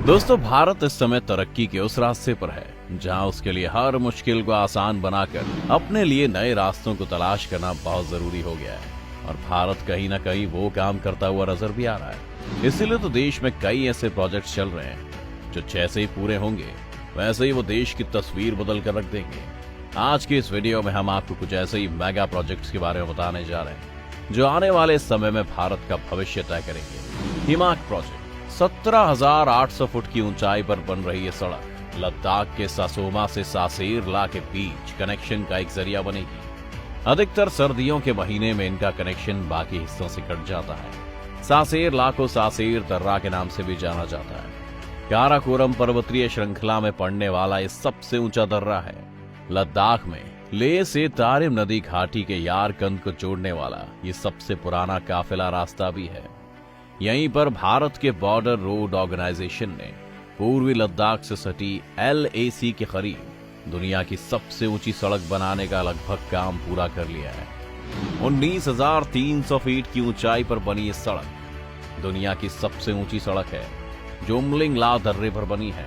दोस्तों, भारत इस समय तरक्की के उस रास्ते पर है जहां उसके लिए हर मुश्किल को आसान बनाकर अपने लिए नए रास्तों को तलाश करना बहुत जरूरी हो गया है। और भारत कहीं ना कहीं वो काम करता हुआ नजर भी आ रहा है। इसीलिए तो देश में कई ऐसे प्रोजेक्ट्स चल रहे हैं जो जैसे ही पूरे होंगे वैसे ही वो देश की तस्वीर बदल कर रख देंगे। आज की इस वीडियो में हम आपको कुछ ऐसे ही मेगा प्रोजेक्ट्स के बारे में बताने जा रहे हैं जो आने वाले समय में भारत का भविष्य तय करेंगे। हिमाक प्रोजेक्ट 17,800 फुट की ऊंचाई पर बन रही ये सड़क लद्दाख के सासोमा से सासेर ला के बीच कनेक्शन का एक जरिया बनेगी। अधिकतर सर्दियों के महीने में इनका कनेक्शन बाकी हिस्सों से कट जाता है। सासेर ला को सासेर दर्रा के नाम से भी जाना जाता है। काराकोरम पर्वतीय श्रृंखला में पड़ने वाला ये सबसे ऊंचा दर्रा है। लद्दाख में लेह से तारिम नदी घाटी के यारकंद को जोड़ने वाला ये सबसे पुराना काफिला रास्ता भी है। यहीं पर भारत के बॉर्डर रोड ऑर्गेनाइजेशन ने पूर्वी लद्दाख से सटी LAC के करीब दुनिया की सबसे ऊंची सड़क बनाने का लगभग काम पूरा कर लिया है। 19,300 फीट की ऊंचाई पर बनी ये सड़क दुनिया की सबसे ऊंची सड़क है जो उमलिंग ला दर्रे पर बनी है।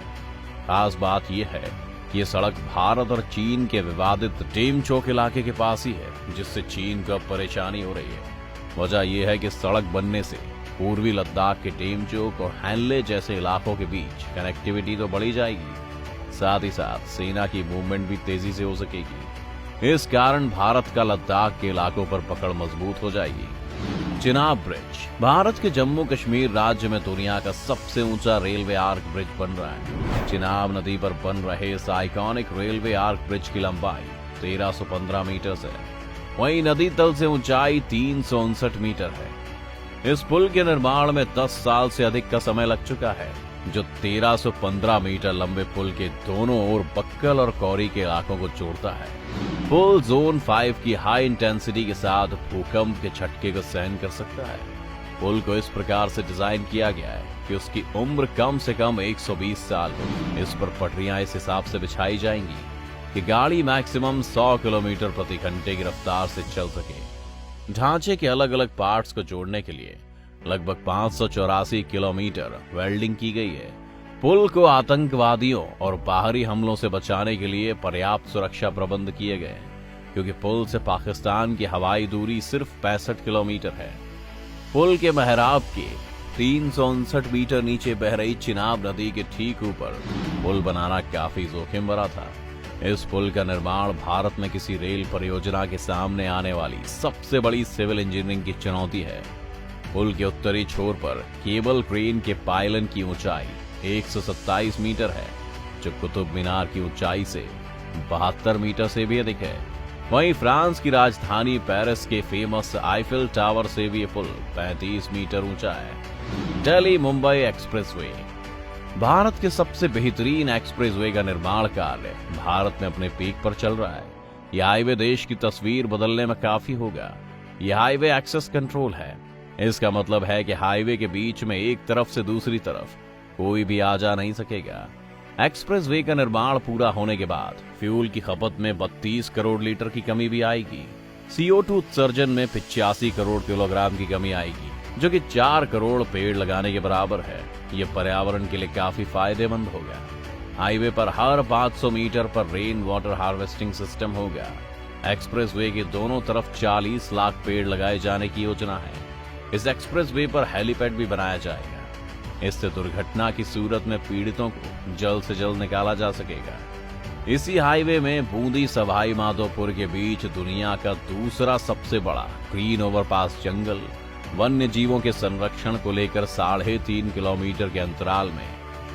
खास बात यह है कि ये सड़क भारत और चीन के विवादित डेमचोक इलाके के पास ही है, जिससे चीन को अब परेशानी हो रही है। वजह यह है कि सड़क बनने से पूर्वी लद्दाख के डेमचोक और हैनले जैसे इलाकों के बीच कनेक्टिविटी तो बढ़ी जाएगी, साथ ही साथ सेना की मूवमेंट भी तेजी से हो सकेगी। इस कारण भारत का लद्दाख के इलाकों पर पकड़ मजबूत हो जाएगी। चिनाब ब्रिज भारत के जम्मू कश्मीर राज्य में दुनिया का सबसे ऊंचा रेलवे आर्क ब्रिज बन रहा है। चिनाब नदी पर बन रहे इस आइकॉनिक रेलवे आर्क ब्रिज की लंबाई 1315 मीटर है। वहीं नदी तल से ऊंचाई 359 मीटर है। इस पुल के निर्माण में 10 साल से अधिक का समय लग चुका है, जो 1315 मीटर लंबे पुल के दोनों ओर बक्कल और कौरी के इलाकों को जोड़ता है। पुल जोन 5 की हाई इंटेंसिटी के साथ भूकंप के झटके को सहन कर सकता है। पुल को इस प्रकार से डिजाइन किया गया है कि उसकी उम्र कम से कम 120 साल हो। इस पर पटरियां इस हिसाब से बिछाई जाएंगी कि गाड़ी मैक्सिमम 100 किलोमीटर प्रति घंटे की रफ्तार से चल सके। ढांचे के अलग अलग पार्ट्स को जोड़ने के लिए लगभग 584 किलोमीटर वेल्डिंग की गई है। पुल को आतंकवादियों और बाहरी हमलों से बचाने के लिए पर्याप्त सुरक्षा प्रबंध किए गए हैं, क्योंकि पुल से पाकिस्तान की हवाई दूरी सिर्फ 65 किलोमीटर है। पुल के महराब के 359 मीटर नीचे बह रही चिनाब नदी के ठीक ऊपर पुल बनाना काफी जोखिम भरा था। इस पुल का निर्माण भारत में किसी रेल परियोजना के सामने आने वाली सबसे बड़ी सिविल इंजीनियरिंग की चुनौती है। पुल के उत्तरी छोर पर केबल क्रेन के पायलन की ऊंचाई 127 मीटर है, जो कुतुब मीनार की ऊंचाई से 72 मीटर से भी अधिक है। वहीं फ्रांस की राजधानी पेरिस के फेमस आईफिल टावर से भी ये पुल 35 मीटर ऊंचा है। दिल्ली मुंबई एक्सप्रेसवे भारत के सबसे बेहतरीन एक्सप्रेसवे का निर्माण कार्य भारत में अपने पीक पर चल रहा है। यह हाईवे देश की तस्वीर बदलने में काफी होगा। यह हाईवे एक्सेस कंट्रोल है। इसका मतलब है कि हाईवे के बीच में एक तरफ से दूसरी तरफ कोई भी आ जा नहीं सकेगा। एक्सप्रेसवे का निर्माण पूरा होने के बाद फ्यूल की खपत में 32 करोड़ लीटर की कमी भी आएगी। CO2 उत्सर्जन में 85 करोड़ किलोग्राम की कमी आएगी, जो कि 4 करोड़ पेड़ लगाने के बराबर है। यह पर्यावरण के लिए काफी फायदेमंद होगा। हाईवे पर हर 500 मीटर पर रेन वाटर हार्वेस्टिंग सिस्टम होगा। एक्सप्रेसवे के दोनों तरफ 40 लाख पेड़ लगाए जाने की योजना है। इस एक्सप्रेसवे पर हेलीपैड भी बनाया जाएगा। इससे दुर्घटना की सूरत में पीड़ितों को जल्द से जल्द निकाला जा सकेगा। इसी हाईवे में बूंदी सवाई माधोपुर के बीच दुनिया का दूसरा सबसे बड़ा ग्रीन ओवरपास जंगल वन्य जीवों के संरक्षण को लेकर 3.5 किलोमीटर के अंतराल में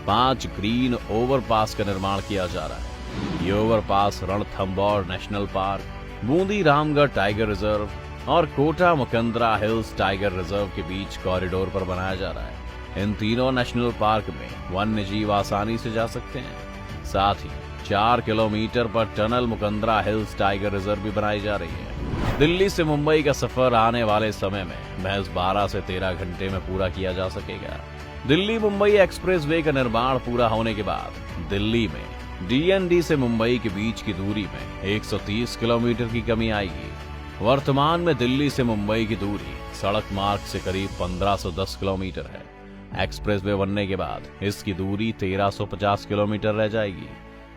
5 ग्रीन ओवरपास का निर्माण किया जा रहा है। ये overpass Ranthambore national park, Bundi Ramgarh tiger reserve और Kota Mukundra hills tiger reserve के बीच कॉरिडोर पर बनाया जा रहा है। इन तीनों नेशनल पार्क में वन्य जीव आसानी से जा सकते हैं। साथ ही 4 किलोमीटर पर tunnel Mukundra hills tiger reserve भी बनाई जा रही है। दिल्ली से मुंबई का सफर आने वाले समय में महज 12 से 13 घंटे में पूरा किया जा सकेगा। दिल्ली मुंबई एक्सप्रेसवे का निर्माण पूरा होने के बाद दिल्ली में DND से मुंबई के बीच की दूरी में 130 किलोमीटर की कमी आएगी। वर्तमान में दिल्ली से मुंबई की दूरी सड़क मार्ग से करीब 1510 किलोमीटर है। एक्सप्रेसवे बनने के बाद इसकी दूरी 1350 किलोमीटर रह जाएगी।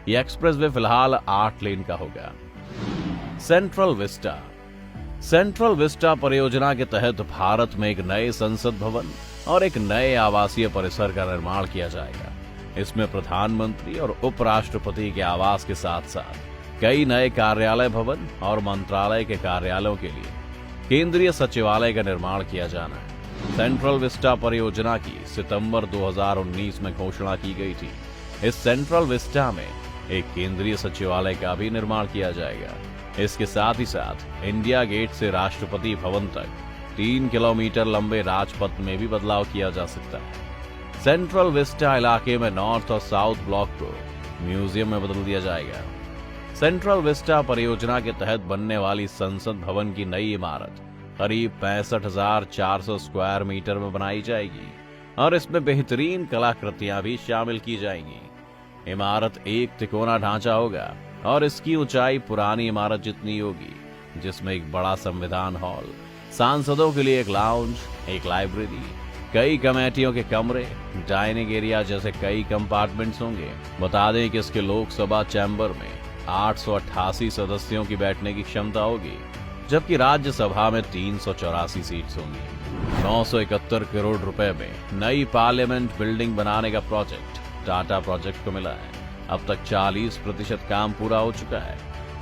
ये एक्सप्रेसवे फिलहाल 8 लेन का होगा। सेंट्रल विस्टा परियोजना के तहत भारत में एक नए संसद भवन और एक नए आवासीय परिसर का निर्माण किया जाएगा। इसमें प्रधानमंत्री और उपराष्ट्रपति के आवास के साथ साथ कई नए कार्यालय भवन और मंत्रालय के कार्यालयों के लिए केंद्रीय सचिवालय का निर्माण किया जाना है। सेंट्रल विस्टा परियोजना की सितंबर 2019 में घोषणा की गई थी। इस सेंट्रल विस्टा में एक केंद्रीय सचिवालय का भी निर्माण किया जाएगा। इसके साथ ही साथ इंडिया गेट से राष्ट्रपति भवन तक 3 किलोमीटर लंबे राजपथ में भी बदलाव किया जा सकता है। सेंट्रल विस्टा इलाके में नॉर्थ और साउथ ब्लॉक को म्यूजियम में बदल दिया जाएगा। सेंट्रल विस्टा परियोजना के तहत बनने वाली संसद भवन की नई इमारत करीब 65,400 स्क्वायर मीटर में बनाई जाएगी और इसमें बेहतरीन कलाकृतियां भी शामिल की जाएंगी। इमारत एक तिकोना ढांचा होगा और इसकी ऊंचाई पुरानी इमारत जितनी होगी, जिसमें एक बड़ा संविधान हॉल, सांसदों के लिए एक लाउंज, एक लाइब्रेरी, कई कमेटियों के कमरे, डाइनिंग एरिया जैसे कई कंपार्टमेंट्स होंगे। बता दें कि इसके लोकसभा चैम्बर में 888 सदस्यों की बैठने की क्षमता होगी, जबकि राज्यसभा में 384 सीट्स होंगी। 971 करोड़ रुपए में नई पार्लियामेंट बिल्डिंग बनाने का प्रोजेक्ट टाटा प्रोजेक्ट को मिला है। अब तक 40% काम पूरा हो चुका है।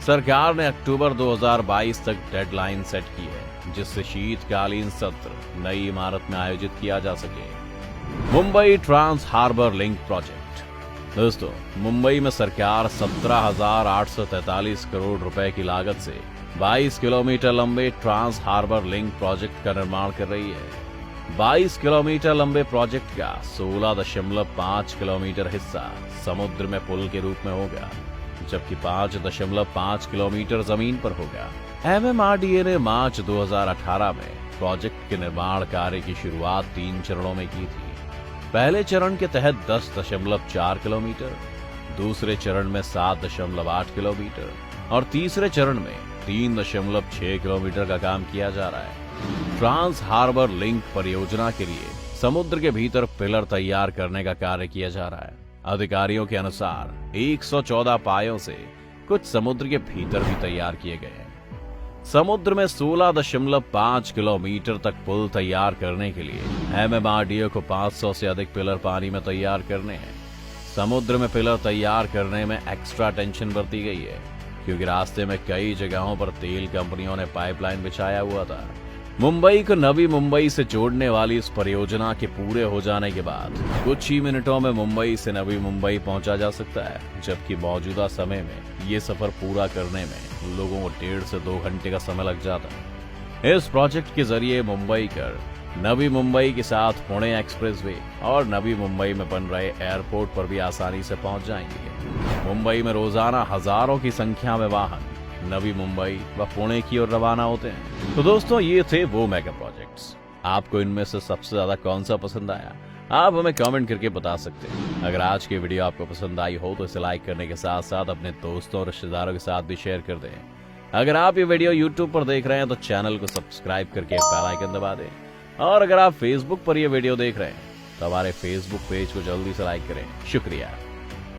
सरकार ने अक्टूबर 2022 तक डेडलाइन सेट की है, जिससे शीतकालीन सत्र नई इमारत में आयोजित किया जा सके। Mumbai trans harbour link project. दोस्तों, मुंबई में सरकार 17,843 करोड़ रुपए की लागत से 22 किलोमीटर लंबे ट्रांस हार्बर लिंक प्रोजेक्ट का निर्माण कर रही है। 22 किलोमीटर लंबे प्रोजेक्ट का 16.5 किलोमीटर हिस्सा समुद्र में पुल के रूप में होगा, जबकि 5.5 किलोमीटर जमीन पर होगा। MMRDA ने मार्च 2018 में प्रोजेक्ट के निर्माण कार्य की शुरुआत 3 चरणों में की थी। पहले चरण के तहत 10.4 किलोमीटर, दूसरे चरण में 7.8 किलोमीटर और तीसरे चरण में 3.6 किलोमीटर का काम किया जा रहा है। ट्रांस हार्बर लिंक परियोजना के लिए समुद्र के भीतर पिलर तैयार करने का कार्य किया जा रहा है। अधिकारियों के अनुसार 114 पायों से कुछ समुद्र के भीतर भी तैयार किए गए हैं। समुद्र में 16.5 किलोमीटर तक पुल तैयार करने के लिए MMRDA को 500 से अधिक पिलर पानी में तैयार करने हैं। समुद्र में पिलर तैयार करने में एक्स्ट्रा टेंशन बरती गई है, क्योंकि रास्ते में कई जगहों पर तेल कंपनियों ने पाइपलाइन बिछाया हुआ था। मुंबई को नवी मुंबई से जोड़ने वाली इस परियोजना के पूरे हो जाने के बाद कुछ ही मिनटों में मुंबई से नवी मुंबई पहुंचा जा सकता है, जबकि मौजूदा समय में ये सफर पूरा करने में लोगों को 1.5 से 2 घंटे का समय लग जाता है। इस प्रोजेक्ट के जरिए मुंबई कर नवी मुंबई के साथ पुणे एक्सप्रेसवे और नवी मुंबई में बन रहे एयरपोर्ट पर भी आसानी से पहुंच जाएंगे। मुंबई में रोजाना हजारों की संख्या में वाहन नवी मुंबई व पुणे की ओर रवाना होते हैं। तो दोस्तों, ये थे वो मेगा प्रोजेक्ट्स। आपको इनमें से सबसे ज्यादा कौन सा पसंद आया, आप हमें कमेंट करके बता सकते हैं। अगर आज की वीडियो आपको पसंद आई हो तो इसे लाइक करने के साथ साथ अपने दोस्तों और रिश्तेदारों के साथ भी शेयर कर दें। अगर आप ये वीडियो यूट्यूब पर देख रहे हैं तो चैनल को सब्सक्राइब करके बेल आइकन दबा दें, और अगर आप फेसबुक पर ये वीडियो देख रहे हैं तो हमारे फेसबुक पेज को जल्दी से लाइक करें। शुक्रिया।